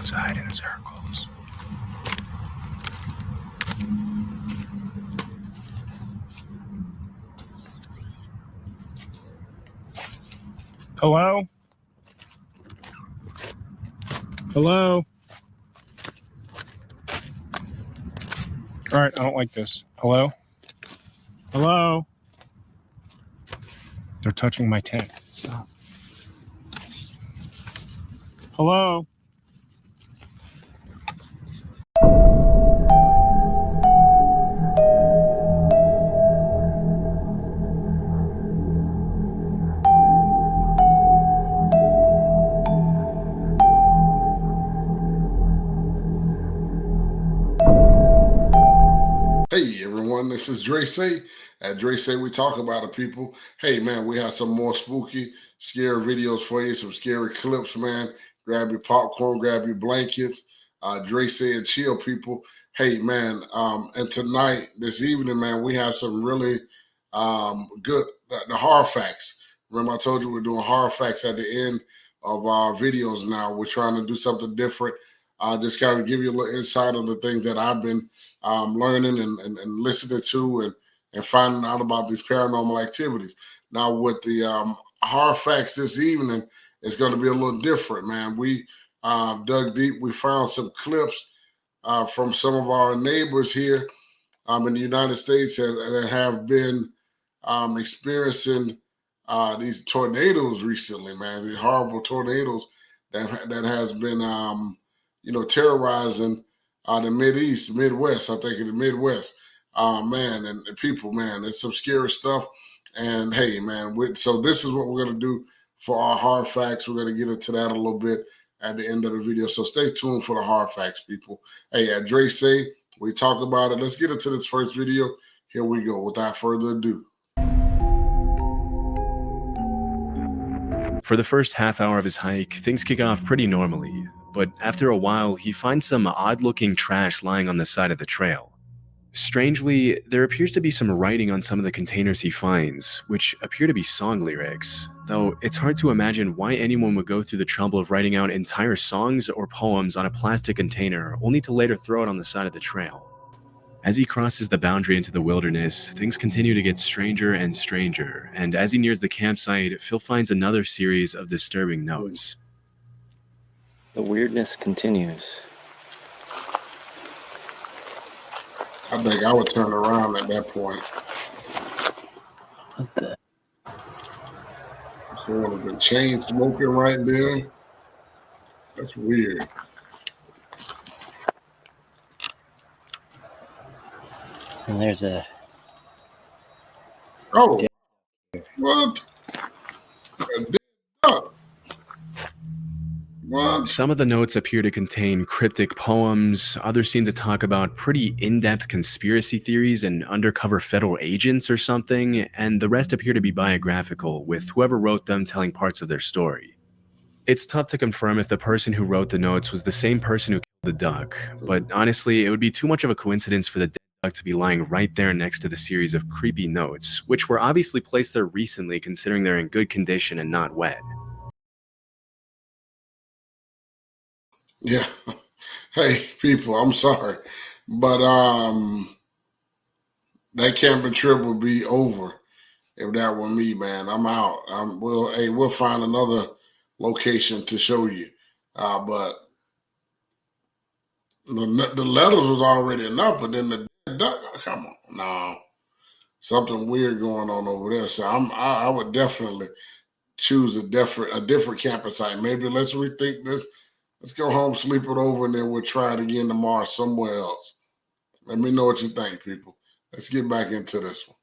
outside in circles. Hello? Hello? All right, I don't like this. Hello? Hello? They're touching my tank. Stop. Hello? Hey everyone, this is Dre Say. At Dre Say, we talk about it, people. Hey man, we have some more spooky, scary videos for you, some scary clips, man. Grab your popcorn, grab your blankets. Dre Say and chill, people. Hey man, and tonight, this evening, man, we have some really good the horror facts. Remember, I told you we're doing horror facts at the end of our videos now. We're trying to do something different. Just kind of give you a little insight on the things that I've been learning and listening to and finding out about these paranormal activities. Now, with the horror facts this evening, it's going to be a little different, man. We dug deep. We found some clips from some of our neighbors here in the United States that have been experiencing these tornadoes recently, man. These horrible tornadoes that has been, terrorizing the Midwest. I think in the Midwest, man, and people, man, it's some scary stuff. And hey, man, so this is what we're gonna do for our hard facts. We're gonna get into that a little bit at the end of the video. So stay tuned for the hard facts, people. Hey, at Dre Say, we talk about it. Let's get into this first video. Here we go. Without further ado. For the first half hour of his hike, things kick off pretty normally, but after a while, he finds some odd-looking trash lying on the side of the trail. Strangely, there appears to be some writing on some of the containers he finds, which appear to be song lyrics, though it's hard to imagine why anyone would go through the trouble of writing out entire songs or poems on a plastic container only to later throw it on the side of the trail. As he crosses the boundary into the wilderness, things continue to get stranger and stranger, and as he nears the campsite, Phil finds another series of disturbing notes. The weirdness continues. I think I would turn around at that point. What the? Someone have been chain smoking right there. That's weird. And there's a... Oh, what? A dead duck. What? Some of the notes appear to contain cryptic poems, others seem to talk about pretty in-depth conspiracy theories and undercover federal agents or something, and the rest appear to be biographical, with whoever wrote them telling parts of their story. It's tough to confirm if the person who wrote the notes was the same person who killed the duck, but honestly, it would be too much of a coincidence for the dead duck to be lying right there next to the series of creepy notes, which were obviously placed there recently considering they're in good condition and not wet. Yeah. Hey, people, I'm sorry. But that camping trip would be over if that were me, man. I'm out. We'll find another location to show you. But the letters was already enough, but then the duck, come on, no. Something weird going on over there. So I would definitely choose a different camping site. Maybe let's rethink this. Let's go home, sleep it over, and then we'll try it again tomorrow somewhere else. Let me know what you think, people. Let's get back into this one.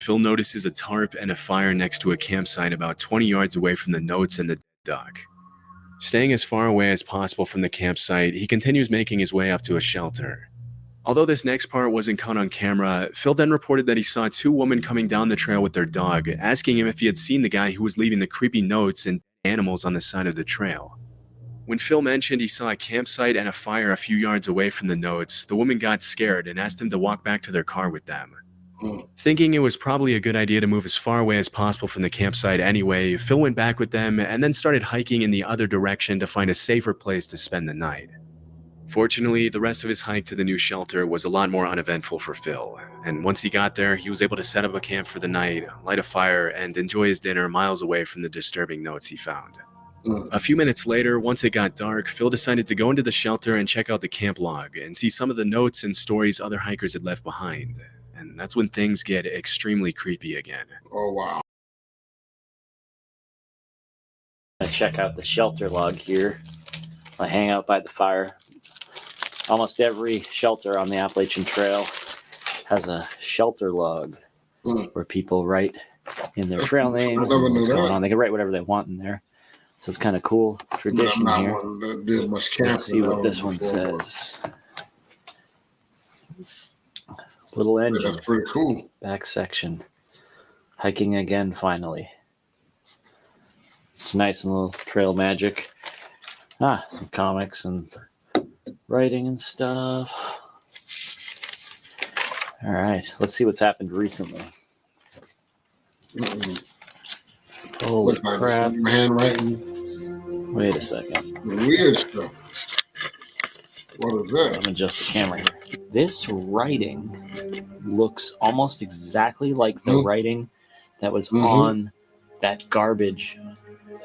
Phil notices a tarp and a fire next to a campsite about 20 yards away from the notes and the duck. Staying as far away as possible from the campsite, he continues making his way up to a shelter. Although this next part wasn't caught on camera, Phil then reported that he saw two women coming down the trail with their dog, asking him if he had seen the guy who was leaving the creepy notes and animals on the side of the trail. When Phil mentioned he saw a campsite and a fire a few yards away from the notes, the woman got scared and asked him to walk back to their car with them. Mm. Thinking it was probably a good idea to move as far away as possible from the campsite anyway, Phil went back with them and then started hiking in the other direction to find a safer place to spend the night. Fortunately, the rest of his hike to the new shelter was a lot more uneventful for Phil, and once he got there, he was able to set up a camp for the night, light a fire, and enjoy his dinner miles away from the disturbing notes he found. Mm. A few minutes later, once it got dark, Phil decided to go into the shelter and check out the camp log and see some of the notes and stories other hikers had left behind. And that's when things get extremely creepy again. Oh, wow. I check out the shelter log here. I hang out by the fire. Almost every shelter on the Appalachian Trail has a shelter log where people write in their trail names and what's going on. They can write whatever they want in there. So it's kind of cool tradition I'm here. not one that did much camping. Let's see what this one before. says. Little Yeah, engine, that's pretty cool. back section. Hiking again, finally. It's nice and little trail magic. Some comics and writing and stuff. All right, let's see what's happened recently. Holy Looks like crap. some handwriting. Wait a second. Weird stuff. What is Let that? me adjust the camera here. This writing looks almost exactly like the writing that was on that garbage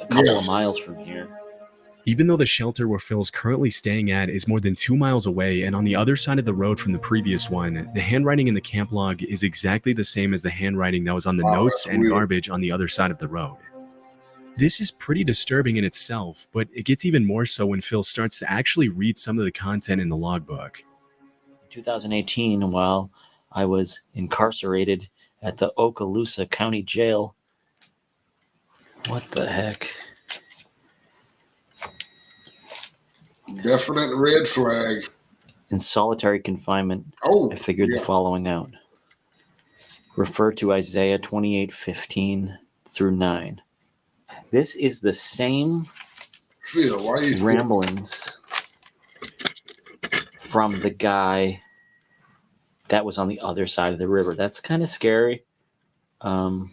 a couple of miles from here. Even though the shelter where Phil's currently staying at is more than 2 miles away and on the other side of the road from the previous one, the handwriting in the camp log is exactly the same as the handwriting that was on the Wow, notes that's and weird. garbage on the other side of the road. This is pretty disturbing in itself, but it gets even more so when Phil starts to actually read some of the content in the logbook. In 2018, while I was incarcerated at the Okaloosa County Jail. What the heck? Definite red flag. In solitary confinement, Oh, I figured yeah. the following out. Refer to Isaiah 28:15 through 9. This is the same Phil, why you ramblings from the guy that was on the other side of the river. That's kind of scary. Kind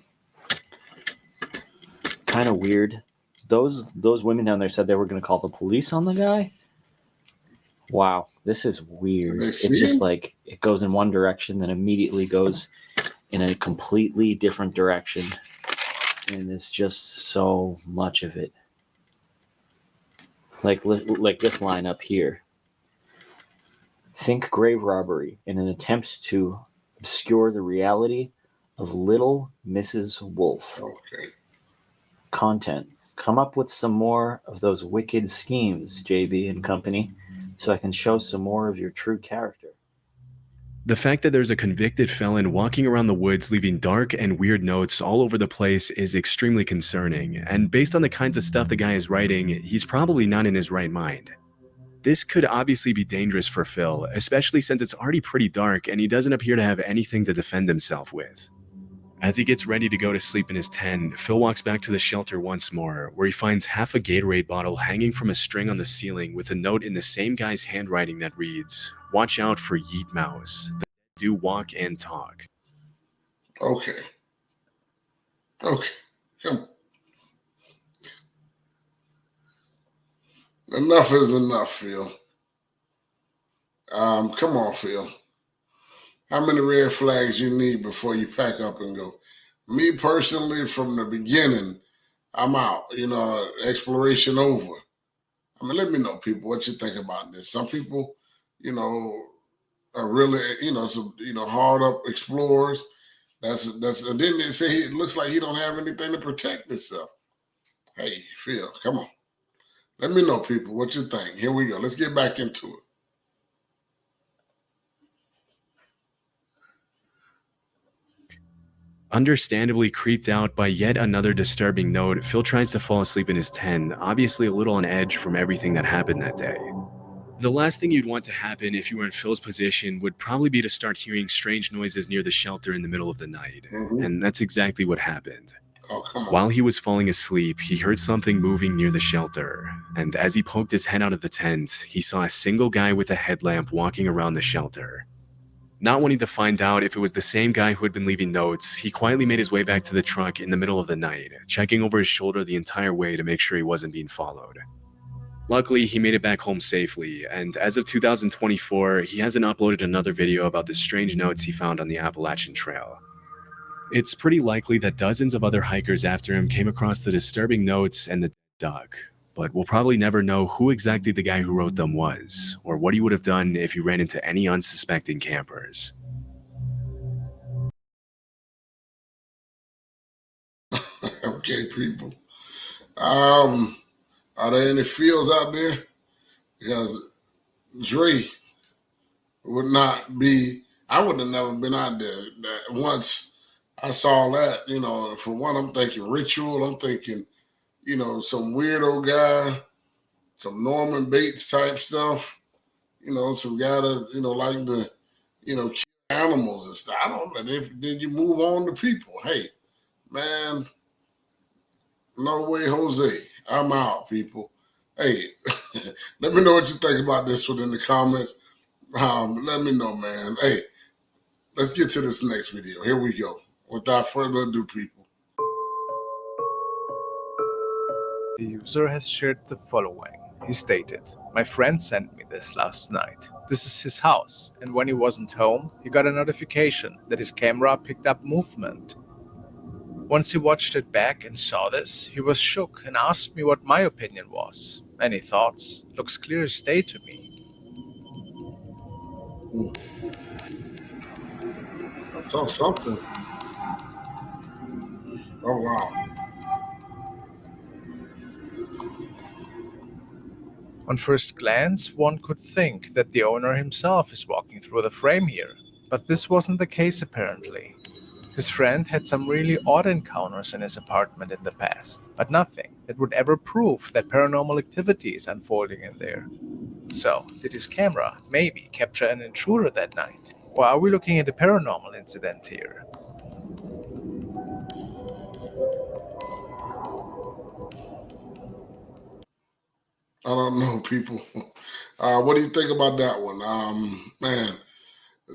of weird. Those women down there said they were going to call the police on the guy. Wow, this is weird. They It's see just him? like it goes in one direction, then immediately goes in a completely different direction. And there's just so much of it. Like this line up here. Think grave robbery in an attempt to obscure the reality of Little Mrs. Wolf. Okay. Content. Come up with some more of those wicked schemes, JB and company, so I can show some more of your true character. The fact that there's a convicted felon walking around the woods leaving dark and weird notes all over the place is extremely concerning, and based on the kinds of stuff the guy is writing, he's probably not in his right mind. This could obviously be dangerous for Phil, especially since it's already pretty dark and he doesn't appear to have anything to defend himself with. As he gets ready to go to sleep in his tent, Phil walks back to the shelter once more, where he finds half a Gatorade bottle hanging from a string on the ceiling with a note in the same guy's handwriting that reads, "Watch out for Yeet Mouse. They do walk and talk." Okay. Okay. Come. Enough is enough, Phil. Come on, Phil. How many red flags you need before you pack up and go? Me personally, from the beginning, I'm out. Exploration over. I mean, let me know, people, what you think about this. Some people, are really, hard up explorers. And then they say it looks like he don't have anything to protect himself. Hey, Phil, come on. Let me know, people, what you think. Here we go. Let's get back into it. Understandably creeped out by yet another disturbing note, Phil tries to fall asleep in his tent, obviously a little on edge from everything that happened that day. The last thing you'd want to happen if you were in Phil's position would probably be to start hearing strange noises near the shelter in the middle of the night. And that's exactly what happened. Oh, come on. While he was falling asleep, he heard something moving near the shelter, and as he poked his head out of the tent, he saw a single guy with a headlamp walking around the shelter. Not wanting to find out if it was the same guy who had been leaving notes, he quietly made his way back to the truck in the middle of the night, checking over his shoulder the entire way to make sure he wasn't being followed. Luckily, he made it back home safely, and as of 2024, he hasn't uploaded another video about the strange notes he found on the Appalachian Trail. It's pretty likely that dozens of other hikers after him came across the disturbing notes and the duck, but we'll probably never know who exactly the guy who wrote them was, or what he would have done if he ran into any unsuspecting campers. Okay, people. Are there any fields out there? Because Dre would not be, I would have never been out there. Once I saw that, for one, I'm thinking ritual. I'm thinking, some weirdo guy, some Norman Bates type stuff, some guy that, like to, kill animals and stuff. I don't know. Then you move on to people. Hey, man, no way, Jose. I'm out, people. Hey, let me know what you think about this one in the comments. Let me know, man. Hey, let's get to this next video. Here we go. Without further ado, people. The user has shared the following. He stated, "My friend sent me this last night. This is his house, and when he wasn't home, he got a notification that his camera picked up movement. Once he watched it back and saw this, he was shook and asked me what my opinion was. Any thoughts? Looks clear as day to me." I saw something. Oh, wow. On first glance, one could think that the owner himself is walking through the frame here, but this wasn't the case apparently. His friend had some really odd encounters in his apartment in the past, but nothing that would ever prove that paranormal activity is unfolding in there. So, did his camera maybe capture an intruder that night? Or are we looking at a paranormal incident here? I don't know, people. What do you think about that one? Man,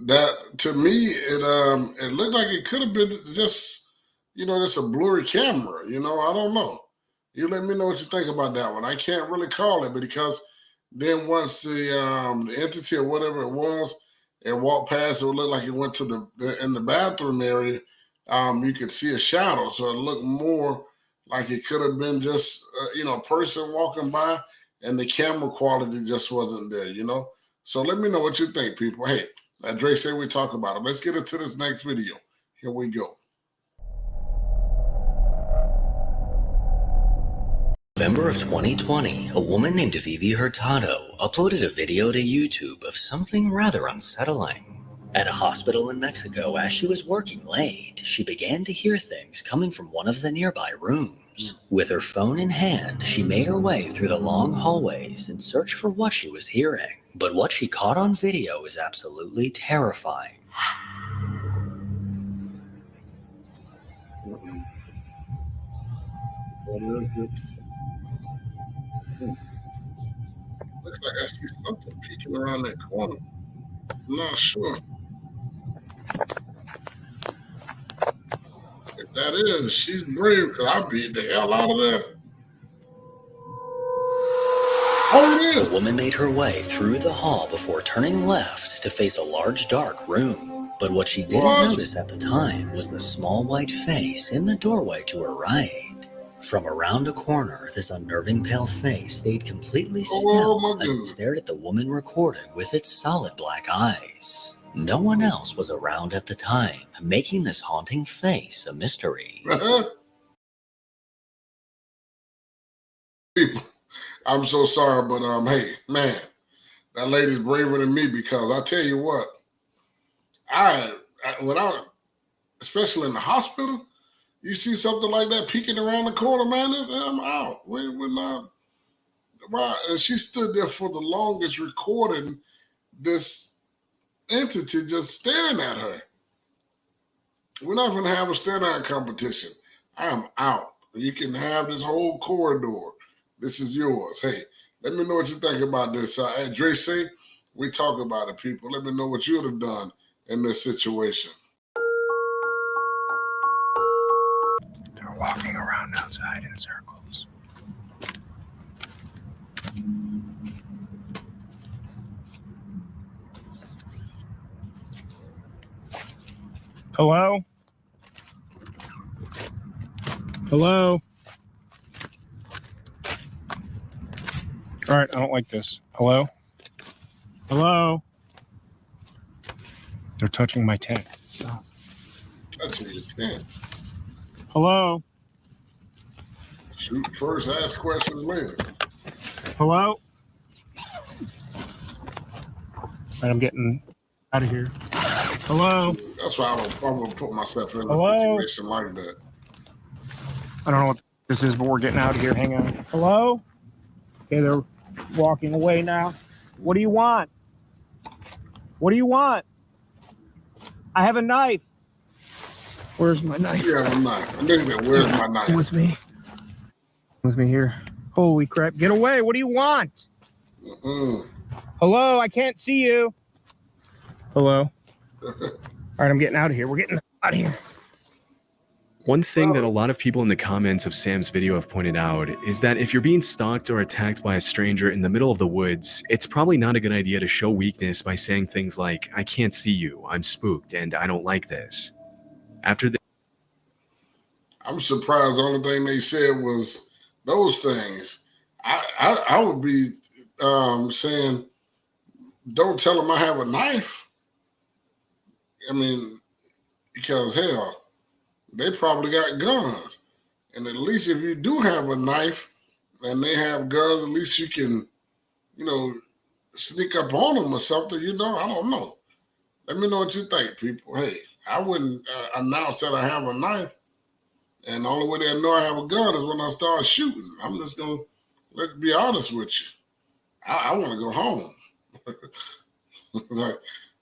that to me, it looked like it could have been just, just a blurry camera. I don't know. You let me know what you think about that one. I can't really call it, but because then once the entity or whatever it was, it walked past, it would look like it went to in the bathroom area. You could see a shadow, so it looked more like it could have been just a person walking by, and the camera quality just wasn't there. So let me know what you think, people. Hey, Dre said we talk about it. Let's get into this next video. Here we go. November of 2020, a woman named Vivi Hurtado uploaded a video to YouTube of something rather unsettling. At a hospital in Mexico, as she was working late, she began to hear things coming from one of the nearby rooms. With her phone in hand, she made her way through the long hallways in search for what she was hearing. But what she caught on video is absolutely terrifying. Looks like I see something peeking around that corner. I'm not sure. If that is, she's brave, because I beat the hell out of that. Oh, it is. The woman made her way through the hall before turning left to face a large dark room. But what she didn't notice at the time was the small white face in the doorway to her right. From around a corner, this unnerving pale face stayed completely still as it stared at the woman recorded with its solid black eyes. No one else was around at the time, making this haunting face a mystery. People, I'm so sorry, but hey, man, that lady's braver than me, because I tell you what, without, especially in the hospital, you see something like that peeking around the corner, man, I'm out. We're not. Wow. And she stood there for the longest, recording this entity just staring at her. We're not going to have a stare-down competition. I am out. You can have this whole corridor. This is yours. Hey, let me know what you think about this. At Dre Say, we talk about it, people. Let me know what you would have done in this situation. They're walking around outside in circles. Hello? Hello? All right, I don't like this. Hello? Hello? They're touching my tent. Stop. Touching your tent. Hello? Shoot first, ask questions later. Hello? All right, I'm getting out of here. Hello? That's why I would put myself in a Hello? situation like that. I don't know what this is, but we're getting out of here. Hang on. Hello? Okay, they're walking away now. What do you want? What do you want? I have a knife. Where's my knife? You have a knife. And then he said, where's my knife? With me. With me here. Holy crap. Get away. What do you want? Mm-mm. Hello? I can't see you. Hello? All right, I'm getting out of here. We're getting out of here. One thing that a lot of people in the comments of Sam's video have pointed out is that if you're being stalked or attacked by a stranger in the middle of the woods, it's probably not a good idea to show weakness by saying things like, I can't see you, I'm spooked, and I don't like this. After the I'm surprised the only thing they said was those things. I would be saying, don't tell them I have a knife. I mean, because hell, they probably got guns. And at least if you do have a knife and they have guns, at least you can, sneak up on them or something, I don't know. Let me know what you think, people. Hey, I wouldn't announce that I have a knife. And the only way they know I have a gun is when I start shooting. I'm just going to be honest with you. I want to go home.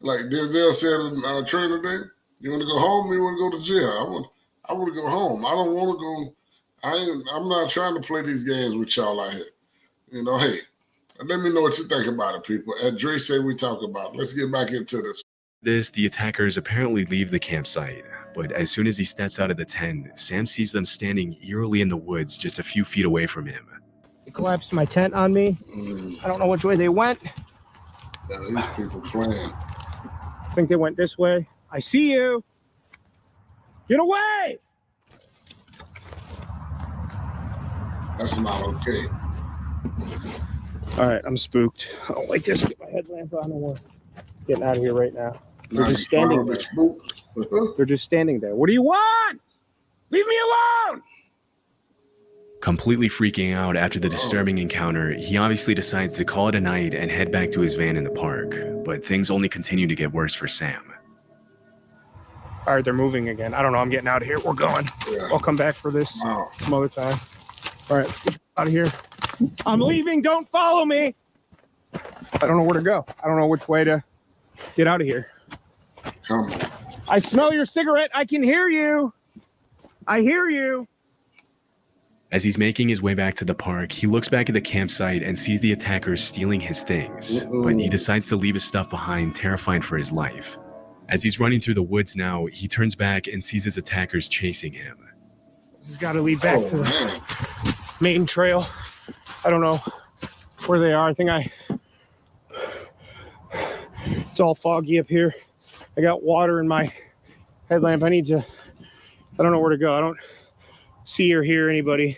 like Denzel said in training today, you want to go home or you want to go to jail? I want to go home. I don't want to go. I'm not trying to play these games with y'all out here. Hey, let me know what you think about it, people. At Dre Say We Talk About it. Let's get back into this. the attackers apparently leave the campsite, but as soon as he steps out of the tent, Sam sees them standing eerily in the woods just a few feet away from him. They collapsed my tent on me. I don't know which way they went. Yeah, these people playing. I think they went this way. I see you. Get away! That's not okay. All right, I'm spooked. I don't like this. Get my headlamp on and we're getting out of here right now. They're just standing there. They're just standing there. What do you want? Leave me alone! Completely freaking out after the disturbing encounter, he obviously decides to call it a night and head back to his van in the park, but things only continue to get worse for Sam. All right, they're moving again. I don't know. I'm getting out of here. We're going. Yeah. I'll come back for this some other time. All right, get out of here. I'm leaving. Don't follow me. I don't know where to go. I don't know which way to get out of here. Come on. I smell your cigarette. I can hear you. I hear you. As he's making his way back to the park, he looks back at the campsite and sees the attackers stealing his things, but he decides to leave his stuff behind, terrified for his life. As he's running through the woods now, he turns back and sees his attackers chasing him. This has got to lead back to the main trail. I don't know where they are. I think it's all foggy up here. I got water in my headlamp. I don't know where to go. I don't see or hear anybody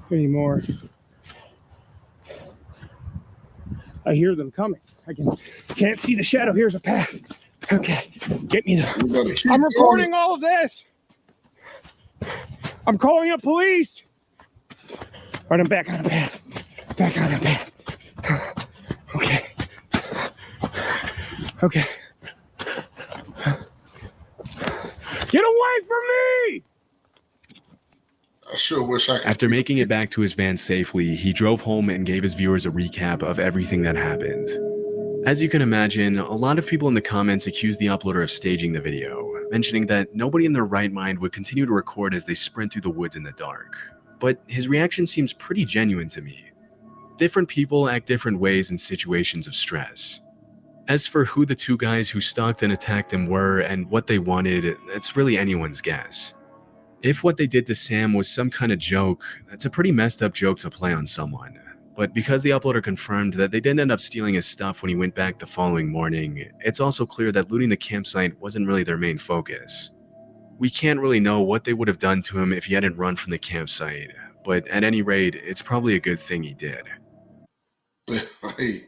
anymore. I hear them coming. I can't see the shadow. Here's a path. Okay, get me there. I'm recording all of this. I'm calling up police. All right, I'm back on the path. Back on the path. Okay. Okay. Get away from me! I sure wish I could. After making it back to his van safely, he drove home and gave his viewers a recap of everything that happened. As you can imagine, a lot of people in the comments accused the uploader of staging the video, mentioning that nobody in their right mind would continue to record as they sprint through the woods in the dark. But his reaction seems pretty genuine to me. Different people act different ways in situations of stress. As for who the two guys who stalked and attacked him were and what they wanted, it's really anyone's guess. If what they did to Sam was some kind of joke, that's a pretty messed up joke to play on someone. But because the uploader confirmed that they didn't end up stealing his stuff when he went back the following morning, it's also clear that looting the campsite wasn't really their main focus. We can't really know what they would have done to him if he hadn't run from the campsite, but at any rate, it's probably a good thing he did. Hey,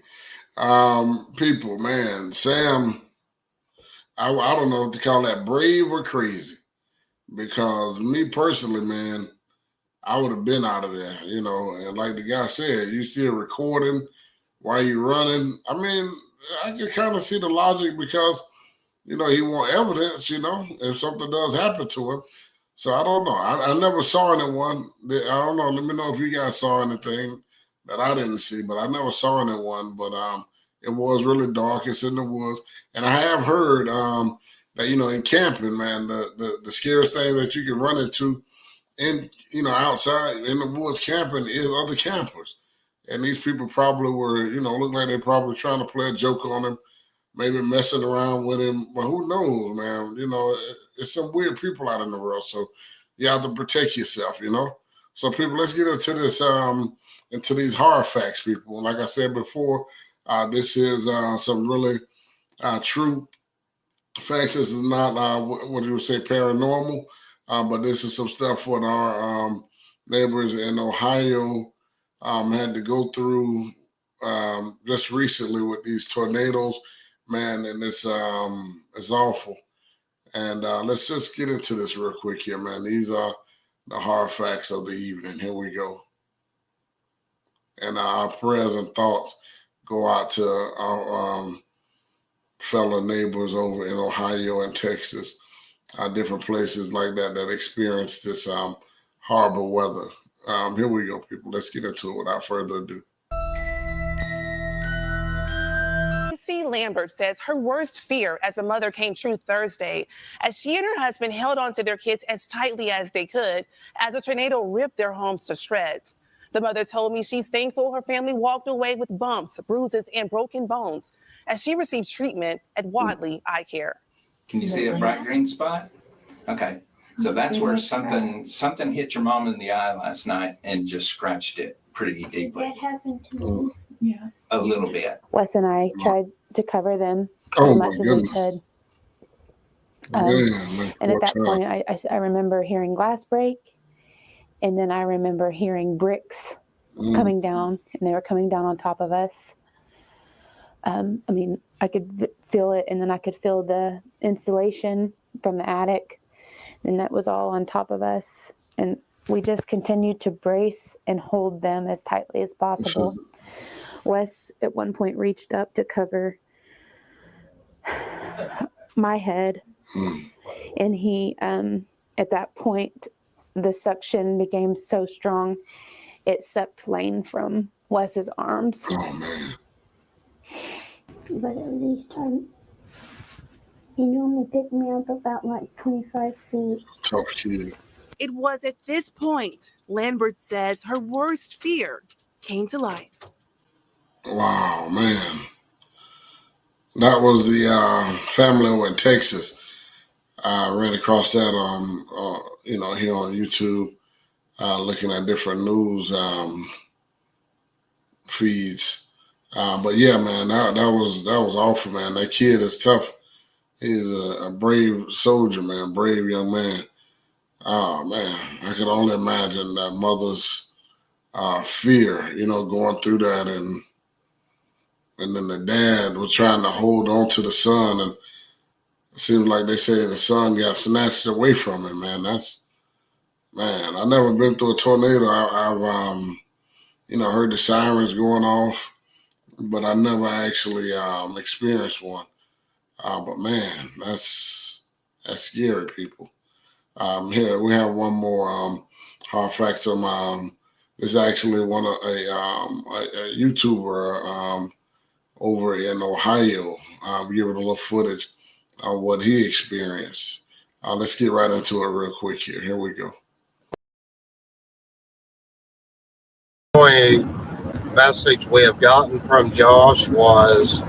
people, man, Sam, I don't know if to call that brave or crazy, because me personally, man, I would have been out of there, and like the guy said, you still recording while you running. I mean, I can kind of see the logic because, he want evidence, if something does happen to him. So I don't know. I never saw anyone. I don't know. Let me know if you guys saw anything that I didn't see, but I never saw anyone. But it was really dark. It's in the woods. And I have heard that, in camping, man, the scariest thing that you can run into outside in the woods camping is other campers. And these people probably were, look like they're probably trying to play a joke on him, maybe messing around with him. But who knows, man? It's some weird people out in the world. So you have to protect yourself, So people, let's get into this, into these hard facts, people. And like I said before, this is some really true facts. This is not what you would say paranormal. But this is some stuff what our neighbors in Ohio had to go through just recently with these tornadoes, man, and it's awful. And let's just get into this real quick here, man. These are the hard facts of the evening. Here we go. And our prayers and thoughts go out to our fellow neighbors over in Ohio and Texas. Different places like that experience this horrible weather. Here we go, people. Let's get into it without further ado. Tracy Lambert says her worst fear as a mother came true Thursday as she and her husband held on to their kids as tightly as they could as a tornado ripped their homes to shreds. The mother told me she's thankful her family walked away with bumps, bruises, and broken bones as she received treatment at Wadley Eye Care. Can you see a bright green spot? Okay. So that's where something hit your mom in the eye last night and just scratched it pretty deeply. That happened to me. Yeah. A little bit. Wes and I tried to cover them Oh as my much as we goodness. could. Man, And at that poor point, child. I remember hearing glass break, and then I remember hearing bricks coming down, and they were coming down on top of us. I mean, I could feel it, and then I could feel the insulation from the attic, and that was all on top of us. And we just continued to brace and hold them as tightly as possible. Wes at one point reached up to cover my head, and he, at that point, the suction became so strong, it sucked Lane from Wes's arms. Oh man. But at least he normally picked me up about like 25 feet. Tough kid. It was at this point, Lambert says her worst fear came to life. Wow, man. That was the family over in Texas. I ran across that here on YouTube, looking at different news feeds. But yeah, man, that was awful, man. That kid is tough. He's a brave soldier, man, brave young man. Oh man, I could only imagine that mother's fear, going through that, and then the dad was trying to hold on to the son, and it seems like they say the son got snatched away from him, man. I've never been through a tornado. I've heard the sirens going off, but I never actually experienced one. But man, that's scary, people. Here we have one more hard facts. This is actually one of a YouTuber over in Ohio. Giving a little footage of what he experienced. Let's get right into it real quick here. Here we go. The only message we have gotten from Josh was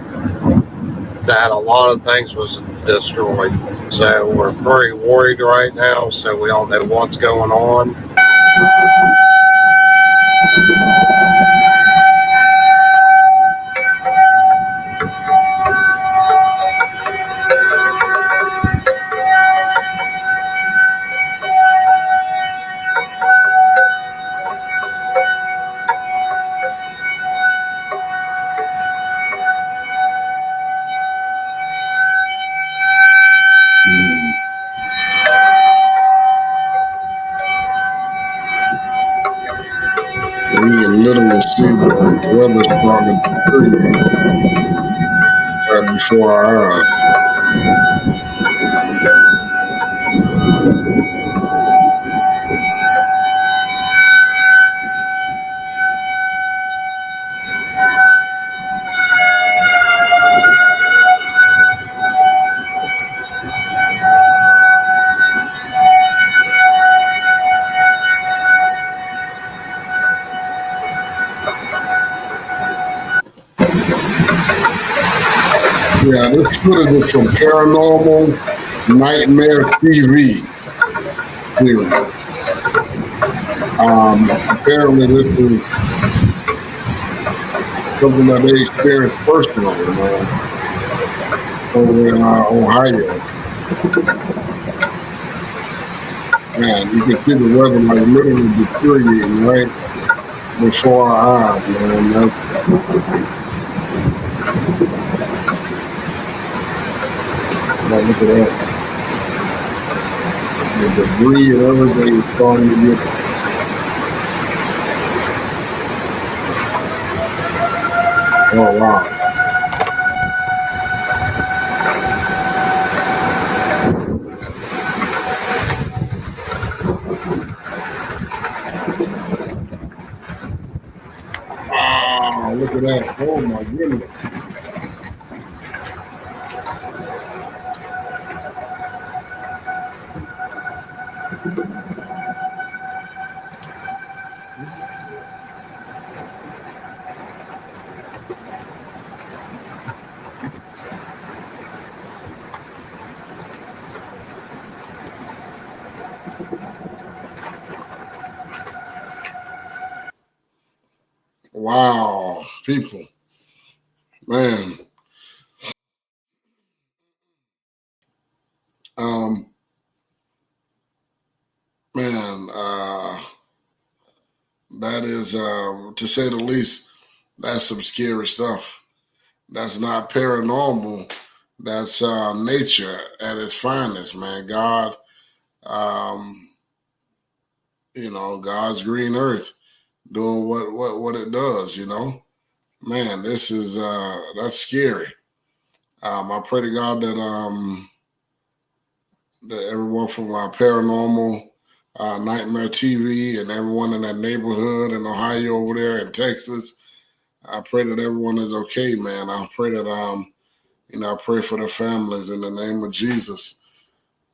that a lot of things was destroyed. So we're very worried right now. So we don't know what's going on. We can literally see the weather starting to deteriorate right before our eyes. Yeah, this footage is from Paranormal Nightmare TV series. Apparently, this is something that they experienced personally, man, over in Ohio. Man, you can see the weather like literally deteriorating right before our eyes, man. Look at that. The debris and everything is starting to get. Oh, wow. Wow, look at that. Oh, my goodness. Wow, people, man. Man, that is, to say the least, that's some scary stuff. That's not paranormal. That's nature at its finest, man. God, God's green earth doing what it does, Man, this is that's scary. I pray to God that everyone from Paranormal Nightmare TV and everyone in that neighborhood in Ohio over there in Texas, I pray that everyone is okay, man. I pray that I pray for their families in the name of Jesus,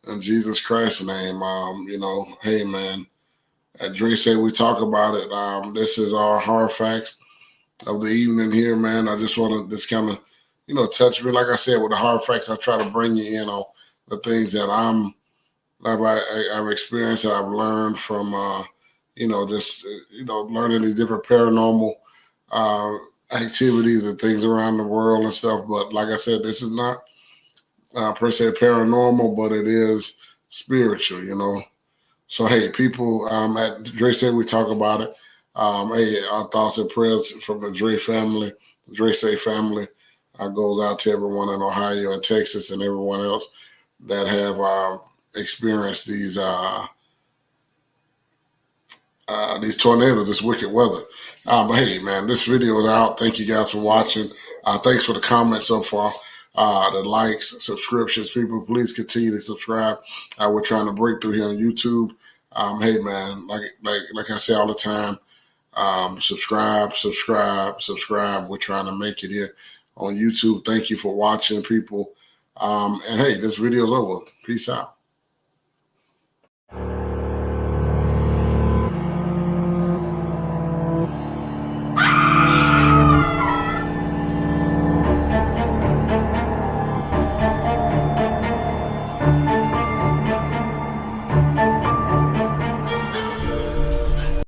in Jesus Christ's name. Hey, man. At Dre Say We Talk About It. This is our hard facts of the evening here, man. I just want to just kind of, touch me. Like I said, with the hard facts, I try to bring you in on the things that I've experienced, that I've learned from, learning these different paranormal activities and things around the world and stuff. But like I said, this is not per se paranormal, but it is spiritual, So, hey, people, at Dre Say We Talk About It. Hey, our thoughts and prayers from the Dre family, the Dre Say family, goes out to everyone in Ohio and Texas and everyone else that have experienced these tornadoes, this wicked weather. But hey, man, this video is out. Thank you guys for watching. Thanks for the comments so far. The likes, subscriptions, people, please continue to subscribe. We're trying to break through here on YouTube. Hey, man, like I say all the time, subscribe. We're trying to make it here on YouTube. Thank you for watching, people. And hey, this video is over. Peace out.